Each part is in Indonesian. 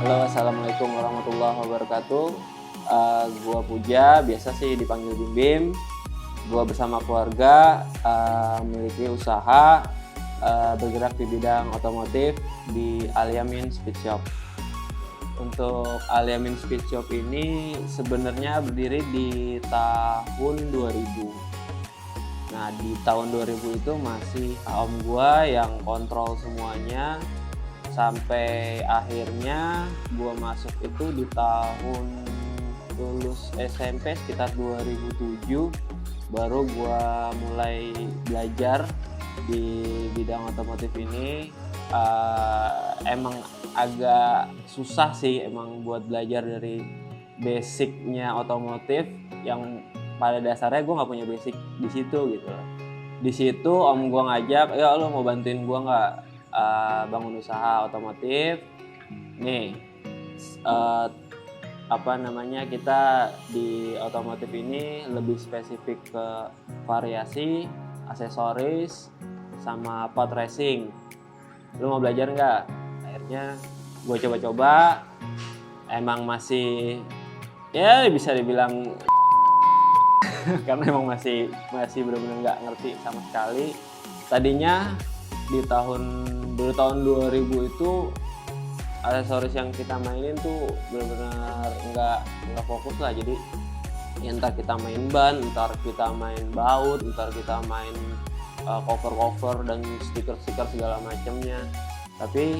Halo, assalamualaikum warahmatullahi wabarakatuh. Gua Puja, biasa sih dipanggil Bim Bim. Gua bersama keluarga memiliki usaha bergerak di bidang otomotif di Al-Yamin Speed Shop. Untuk Al-Yamin Speed Shop ini sebenarnya berdiri di tahun 2000. Nah, di tahun 2000 itu masih om gua yang kontrol semuanya. Sampai akhirnya gue masuk itu di tahun lulus SMP sekitar 2007, baru gue mulai belajar di bidang otomotif ini. Emang agak susah sih emang buat belajar dari basicnya otomotif yang pada dasarnya gue nggak punya basic di situ gitu. Di situ om gue ngajak, ya lo mau bantuin gue nggak bangun usaha otomotif nih. Kita di otomotif ini lebih spesifik ke variasi, aksesoris, sama part racing. Lu mau belajar nggak? Akhirnya gue coba-coba, emang masih ya bisa dibilang karena emang masih benar-benar nggak ngerti sama sekali. Tadinya di tahun 2000 itu aksesoris yang kita mainin tuh benar-benar nggak fokus lah. Jadi ya entar kita main ban, entar kita main baut, entar kita main cover dan stiker segala macamnya. Tapi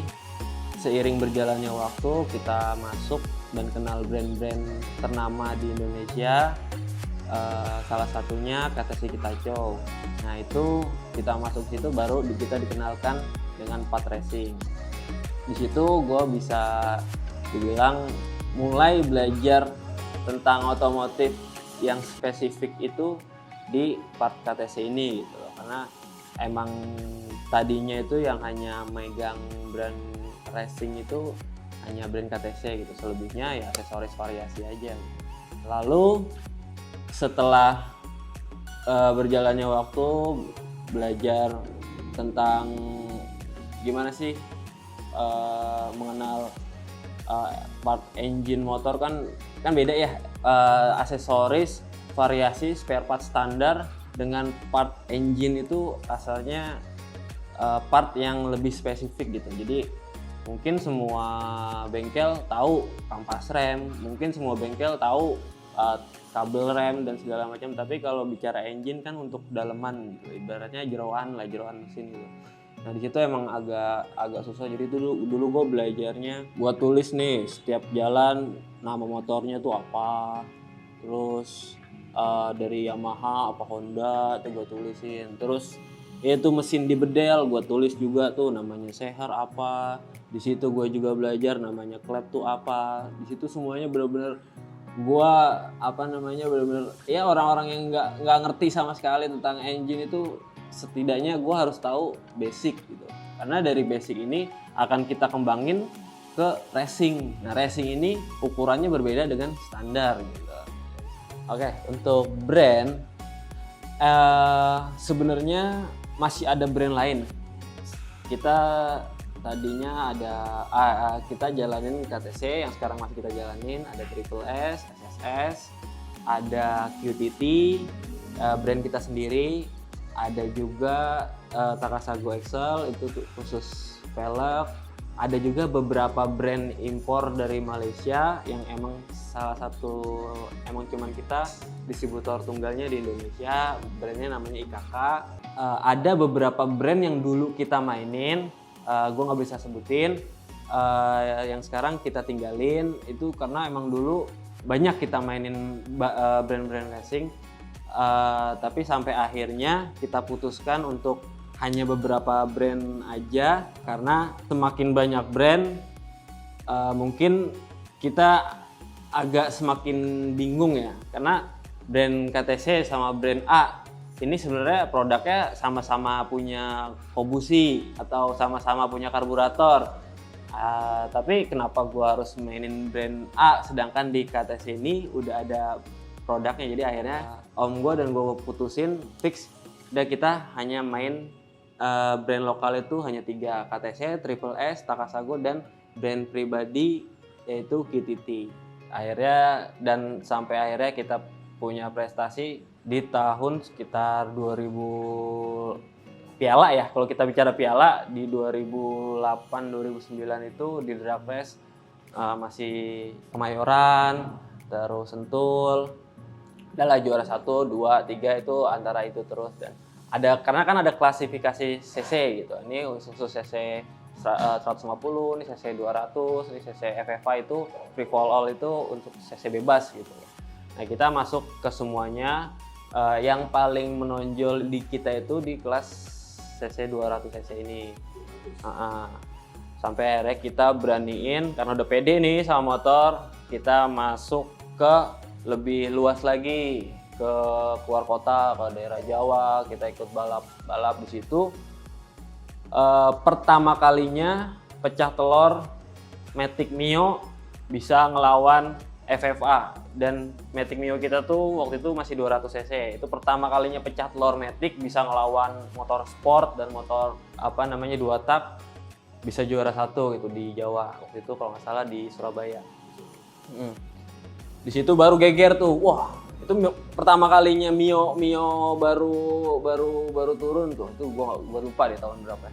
seiring berjalannya waktu kita masuk dan kenal brand-brand ternama di Indonesia. Salah satunya KTC Kitacho. Nah itu kita masuk situ baru kita dikenalkan dengan part racing. Di situ gue bisa dibilang mulai belajar tentang otomotif yang spesifik itu di part KTC ini gitu loh. Karena emang tadinya itu yang hanya megang brand racing itu hanya brand KTC gitu. Selebihnya ya aksesoris variasi aja gitu. Lalu setelah berjalannya waktu belajar tentang gimana sih mengenal part engine motor kan beda ya, aksesoris, variasi, spare part standar dengan part engine itu asalnya part yang lebih spesifik gitu. Jadi mungkin semua bengkel tahu kampas rem, mungkin semua bengkel tahu kabel rem dan segala macam, tapi kalau bicara engine kan untuk daleman gitu, ibaratnya jeroan mesin gitu. Nah di situ emang agak susah. Jadi dulu gue belajarnya, gue tulis nih setiap jalan nama motornya tuh apa, terus dari Yamaha apa Honda itu gue tulisin, terus itu mesin di bedel gue tulis juga tuh namanya seher apa. Di situ gue juga belajar namanya klep tuh apa. Di situ semuanya benar-benar gue benar-benar ya, orang-orang yang nggak ngerti sama sekali tentang engine itu setidaknya gue harus tahu basic gitu. Karena dari basic ini akan kita kembangin ke racing. Nah racing ini ukurannya berbeda dengan standar gitu. Oke, untuk brand sebenarnya masih ada brand lain. Kita tadinya ada kita jalanin KTC yang sekarang masih kita jalanin, ada Triple S, SSS, ada QTT, brand kita sendiri, ada juga Takasago Excel itu khusus velg, ada juga beberapa brand impor dari Malaysia yang emang salah satu cuman kita distributor tunggalnya di Indonesia, brandnya namanya IKK. Ada beberapa brand yang dulu kita mainin, gue nggak bisa sebutin, yang sekarang kita tinggalin itu karena emang dulu banyak kita mainin brand-brand racing, tapi sampai akhirnya kita putuskan untuk hanya beberapa brand aja. Karena semakin banyak brand mungkin kita agak semakin bingung ya, karena brand KTC sama brand A ini sebenarnya produknya sama-sama punya kombusi atau sama-sama punya karburator, tapi kenapa gua harus mainin brand A sedangkan di KTC ini udah ada produknya. Jadi akhirnya om gua dan gua putusin fix udah kita hanya main brand lokal itu hanya 3, KTC, Triple S, Takasago, dan brand pribadi yaitu QTT. Akhirnya dan sampai akhirnya kita punya prestasi di tahun sekitar 2000 piala ya. Kalau kita bicara piala di 2008-2009 itu di drag race masih Kemayoran, terus Sentul. Adalah juara 1, 2, 3 itu antara itu terus, dan karena kan ada klasifikasi CC gitu. Ini khusus CC 150, ini CC 200, ini CC FFA itu free fall all itu untuk CC bebas gitu. Nah, kita masuk ke semuanya. Yang paling menonjol di kita itu di kelas CC 200 cc ini. Sampai akhirnya kita beraniin karena udah pede nih sama motor, kita masuk ke lebih luas lagi, ke keluar kota, ke daerah Jawa. Kita ikut balap di situ. Pertama kalinya pecah telur Matic Mio bisa ngelawan FFA, dan Matic Mio kita tuh waktu itu masih 200 cc. Itu pertama kalinya pecah telur Matic bisa ngelawan motor sport dan motor 2 tak, bisa juara 1 gitu di Jawa waktu itu, kalau nggak salah di Surabaya. Di situ baru geger tuh, wah itu pertama kalinya Mio baru turun tuh. Itu gua lupa deh tahun berapa.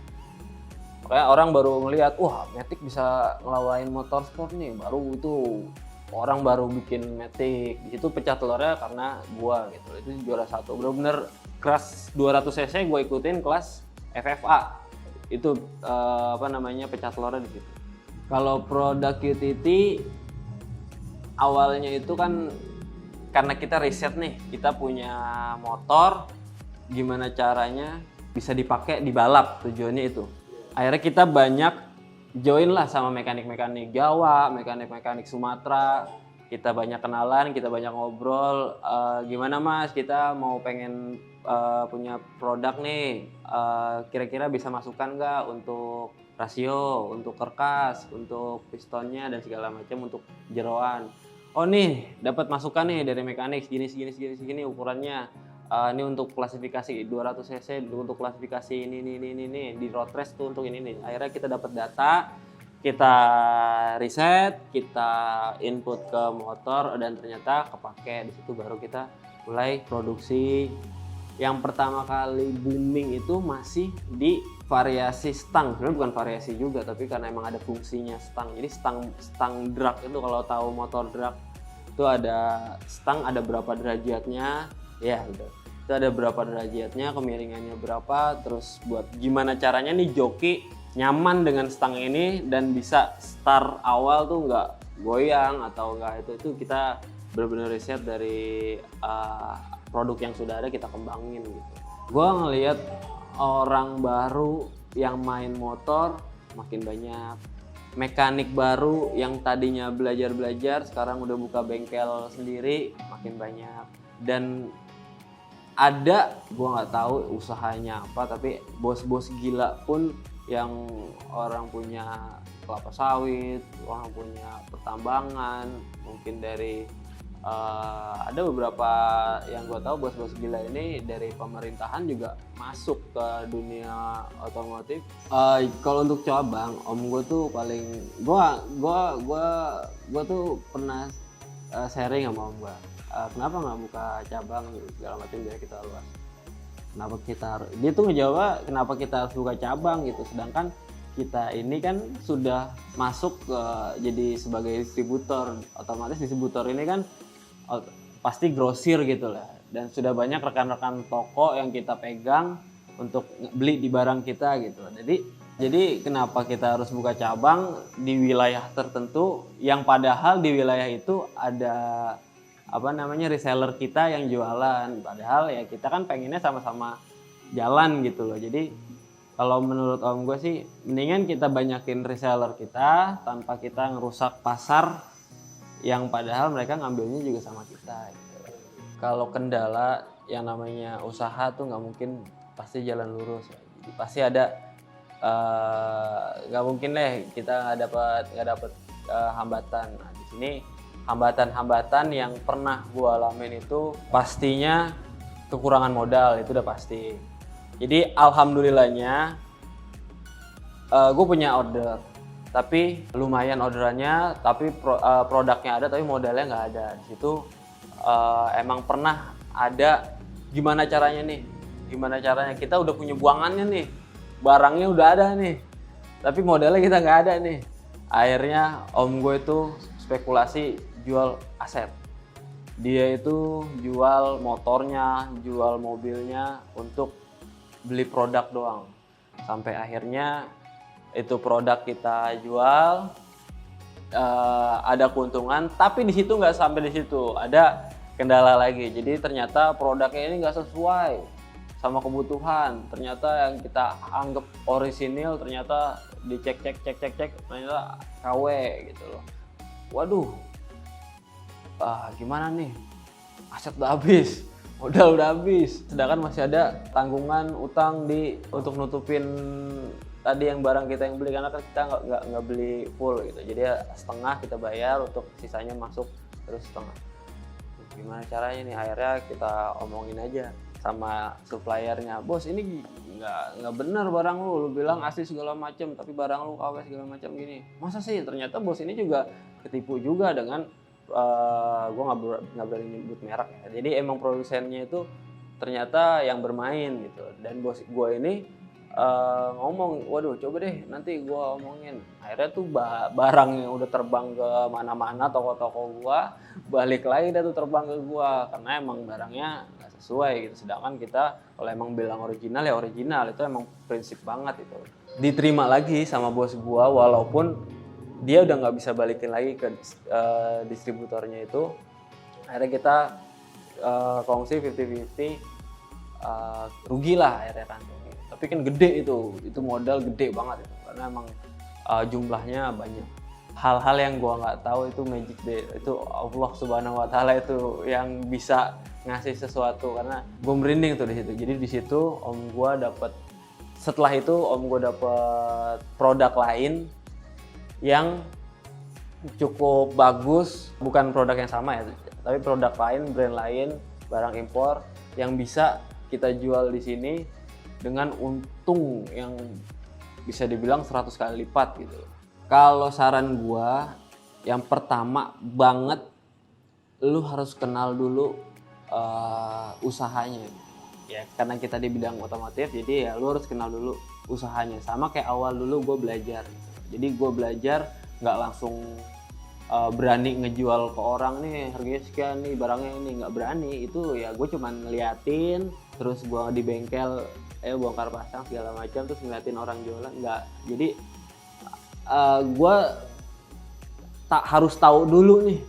Makanya orang baru ngelihat, wah Matic bisa ngelawain motor sport nih, baru itu orang baru bikin Matic. Di situ pecah telurnya karena gua gitu. Itu juara 1. Bener-bener kelas 200 cc gua ikutin kelas FFA. Itu pecah telurnya di situ. Kalau produk QTT awalnya itu kan karena kita riset nih, kita punya motor, gimana caranya bisa dipakai di balap, tujuannya itu. Akhirnya kita banyak join lah sama mekanik-mekanik Jawa, mekanik-mekanik Sumatera. Kita banyak kenalan, kita banyak ngobrol, gimana mas, kita mau pengen punya produk nih, kira-kira bisa masukkan nggak untuk rasio, untuk kerkas, untuk pistonnya dan segala macam, untuk jeroan. Oh nih, dapat masukan nih dari mekanik segini ukurannya. Ini untuk klasifikasi 200 cc, untuk klasifikasi ini di road race tuh untuk ini nih. Akhirnya kita dapat data, kita riset, kita input ke motor, dan ternyata kepake. Di situ baru kita mulai produksi. Yang pertama kali booming itu masih di variasi stang. Sebenarnya bukan variasi juga, tapi karena emang ada fungsinya stang. Jadi stang drag itu, kalau tahu motor drag itu ada stang, ada berapa derajatnya, ya gitu. Itu ada berapa derajatnya, kemiringannya berapa, terus buat gimana caranya nih joki nyaman dengan stang ini dan bisa start awal tuh nggak goyang atau nggak itu kita benar-benar riset dari produk yang sudah ada, kita kembangin gitu. Gua ngelihat orang baru yang main motor makin banyak, mekanik baru yang tadinya belajar sekarang udah buka bengkel sendiri makin banyak, dan ada, gua nggak tahu usahanya apa, tapi bos-bos gila pun yang orang punya kelapa sawit, orang punya pertambangan, mungkin dari ada beberapa yang gue tahu bos-bos gila ini dari pemerintahan juga masuk ke dunia otomotif. Kalau untuk cabang, om gue tuh paling gue tuh pernah sharing sama om gue. Kenapa nggak buka cabang segala macam biar kita luas? Kenapa dia tuh ngejawab kenapa kita harus buka cabang gitu, sedangkan kita ini kan sudah masuk ke jadi sebagai distributor, otomatis distributor ini kan pasti grosir gitu lah, dan sudah banyak rekan-rekan toko yang kita pegang untuk beli di barang kita gitu. Jadi kenapa kita harus buka cabang di wilayah tertentu yang padahal di wilayah itu ada reseller kita yang jualan, padahal ya kita kan pengennya sama-sama jalan gitu loh. Jadi kalau menurut om gue sih mendingan kita banyakin reseller kita tanpa kita ngerusak pasar yang padahal mereka ngambilnya juga sama kita gitu. Kalau kendala yang namanya usaha tuh nggak mungkin pasti jalan lurus ya. Jadi pasti ada nggak mungkin deh kita nggak dapat hambatan. Nah, di sini hambatan-hambatan yang pernah gue alamin itu pastinya kekurangan modal, itu udah pasti. Jadi alhamdulillahnya gue punya order tapi lumayan orderannya, tapi produknya ada tapi modalnya nggak ada. Di situ emang pernah ada gimana caranya nih? Gimana caranya kita udah punya buangannya nih, barangnya udah ada nih, tapi modalnya kita nggak ada nih. Akhirnya om gue itu spekulasi jual aset. Dia itu jual motornya, jual mobilnya untuk beli produk doang. Sampai akhirnya itu produk kita jual, ada keuntungan, tapi di situ nggak sampai di situ, ada kendala lagi. Jadi ternyata produknya ini nggak sesuai sama kebutuhan. Ternyata yang kita anggap orisinil ternyata dicek ternyata KW gitu loh. Waduh, gimana nih? Aset udah habis, modal udah habis, sedangkan masih ada tanggungan utang untuk nutupin tadi yang barang kita yang beli, karena kan kita nggak beli full gitu. Jadi ya setengah kita bayar, untuk sisanya masuk terus setengah. Gimana caranya nih? Akhirnya kita omongin aja sama suppliernya, bos ini nggak benar barang lu bilang asli segala macam, tapi barang lu KW segala macam gini. Masa sih? Ternyata bos ini juga ketipu juga dengan gue nggak berani nyebut merek ya. Jadi emang produsennya itu ternyata yang bermain gitu, dan bos gue ini ngomong, waduh coba deh nanti gue omongin. Akhirnya tuh barang yang udah terbang ke mana-mana toko-toko gue balik lagi dah tuh terbang ke gue, karena emang barangnya nggak sesuai gitu. Sedangkan kita kalau emang bilang original ya original, itu emang prinsip banget itu. Diterima lagi sama bos gue walaupun dia udah nggak bisa balikin lagi ke distributornya itu. Akhirnya kita kongsi 50-50, rugi lah akhirnya kan. Tapi kan gede itu modal gede banget itu, karena emang jumlahnya banyak. Hal-hal yang gua nggak tahu itu magic deh, itu Allah Subhanahu Wa Taala itu yang bisa ngasih sesuatu, karena gua merinding tuh di situ. Jadi di situ setelah itu om gua dapet produk lain yang cukup bagus, bukan produk yang sama ya, tapi produk lain, brand lain, barang impor yang bisa kita jual di sini dengan untung yang bisa dibilang 100 kali lipat gitu. Kalau saran gua, yang pertama banget, lu harus kenal dulu usahanya. Ya, karena kita di bidang otomotif, jadi ya lu harus kenal dulu usahanya. Sama kayak awal dulu gue belajar. Jadi gue belajar nggak langsung berani ngejual ke orang nih harganya sekian nih barangnya ini, nggak berani. Itu ya gue cuman ngeliatin, terus gue di bengkel bongkar pasang segala macam, terus ngeliatin orang jualan, nggak. Jadi gue harus tahu dulu nih,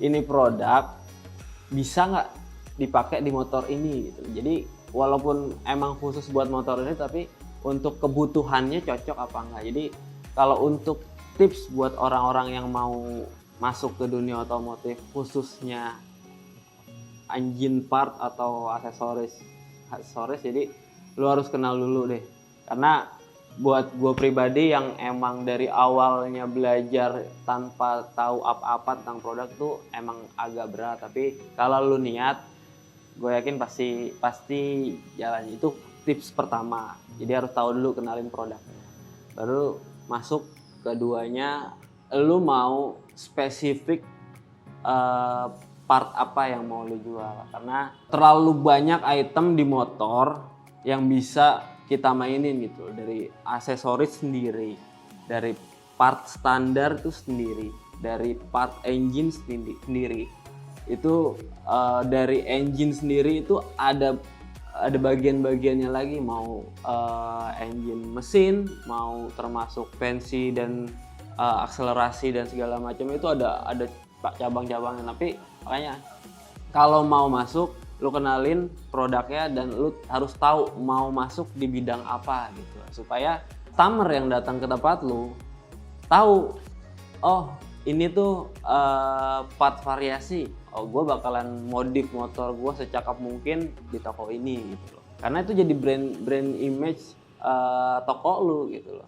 ini produk bisa nggak dipakai di motor ini gitu. Jadi walaupun emang khusus buat motor ini, tapi untuk kebutuhannya cocok apa enggak. Jadi kalau untuk tips buat orang-orang yang mau masuk ke dunia otomotif, khususnya engine part atau aksesoris, jadi lu harus kenal dulu deh. Karena buat gue pribadi yang emang dari awalnya belajar tanpa tahu apa-apa tentang produk tuh emang agak berat. Tapi kalau lu niat, gue yakin pasti jalan. Itu tips pertama. Jadi harus tahu dulu, kenalin produknya. Baru masuk keduanya, lu mau spesifik part apa yang mau lu jual. Karena terlalu banyak item di motor yang bisa kita mainin gitu, dari aksesoris sendiri, dari part standar itu sendiri, dari part engine sendiri. Itu dari engine sendiri itu ada bagian-bagiannya lagi, mau engine mesin, mau termasuk pensi dan akselerasi dan segala macam, itu ada cabang-cabangnya. Tapi makanya kalau mau masuk, lu kenalin produknya dan lu harus tahu mau masuk di bidang apa gitu, supaya customer yang datang ke tempat lu tahu, oh ini tuh part variasi, oh gue bakalan modif motor gue secakap mungkin di toko ini gitu loh. Karena itu jadi brand image toko lu gitu loh,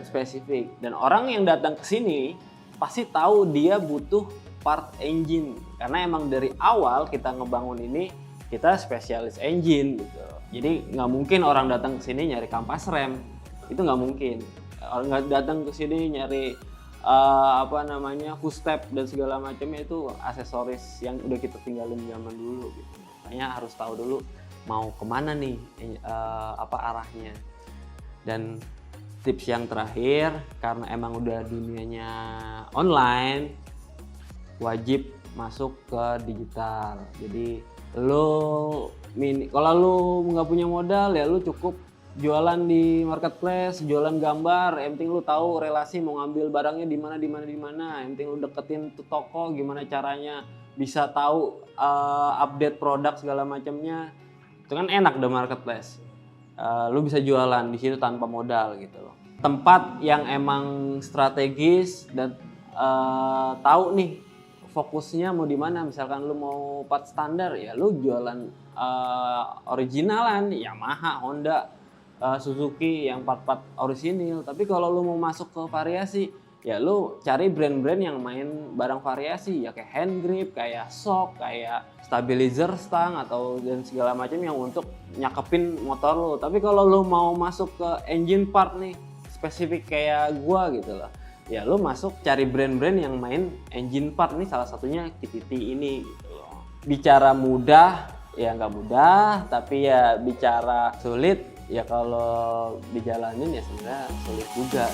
spesifik. Dan orang yang datang ke sini pasti tahu dia butuh part engine, karena emang dari awal kita ngebangun ini kita spesialis engine gitu. Jadi nggak mungkin orang datang ke sini nyari kampas rem, itu nggak mungkin. nggak datang ke sini nyari footstep dan segala macamnya, itu aksesoris yang udah kita tinggalin zaman dulu gitu. Makanya harus tahu dulu mau kemana nih arahnya. Dan tips yang terakhir, karena emang udah dunianya online, wajib masuk ke digital. Jadi kalau lu nggak punya modal ya lu cukup jualan di marketplace, jualan gambar. Yang penting lu tahu relasi mau ngambil barangnya di mana. Yang penting lu deketin tuh toko, gimana caranya bisa tahu update produk segala macamnya. Itu kan enak deh marketplace. Lu bisa jualan di situ tanpa modal gitu loh. Tempat yang emang strategis dan tahu nih fokusnya mau di mana. Misalkan lu mau part standar ya lu jualan originalan Yamaha, Honda, Suzuki yang part-part orisinil. Tapi kalau lu mau masuk ke variasi ya lu cari brand-brand yang main barang variasi ya, kayak hand grip, kayak shock, kayak stabilizer stang atau dan segala macam yang untuk nyakepin motor lu. Tapi kalau lu mau masuk ke engine part nih spesifik kayak gua gitu loh, ya lu masuk cari brand-brand yang main engine part nih, salah satunya KTT ini gitu loh. Bicara mudah ya nggak mudah, tapi ya bicara sulit ya kalau dijalanin ya sebenarnya sulit juga.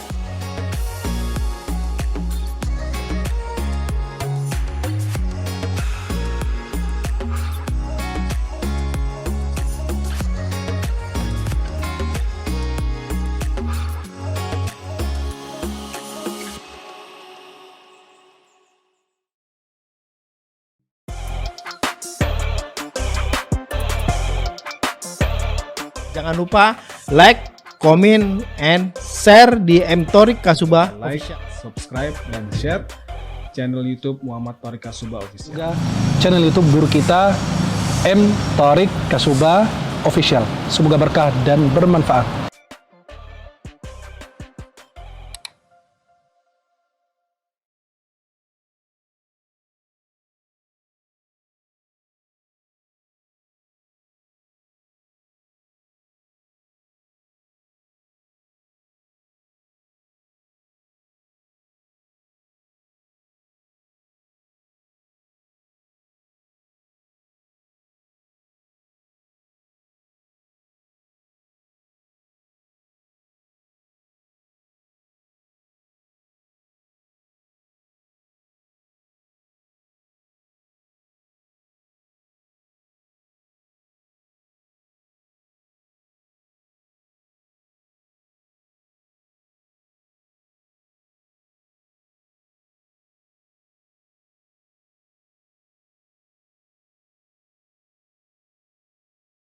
Jangan lupa like, comment, and share di M Thorik Kasubah. Like, subscribe, dan share channel YouTube Muhammad Thorik Kasubah Official. Juga channel YouTube guru kita M Thorik Kasubah Official. Semoga berkah dan bermanfaat.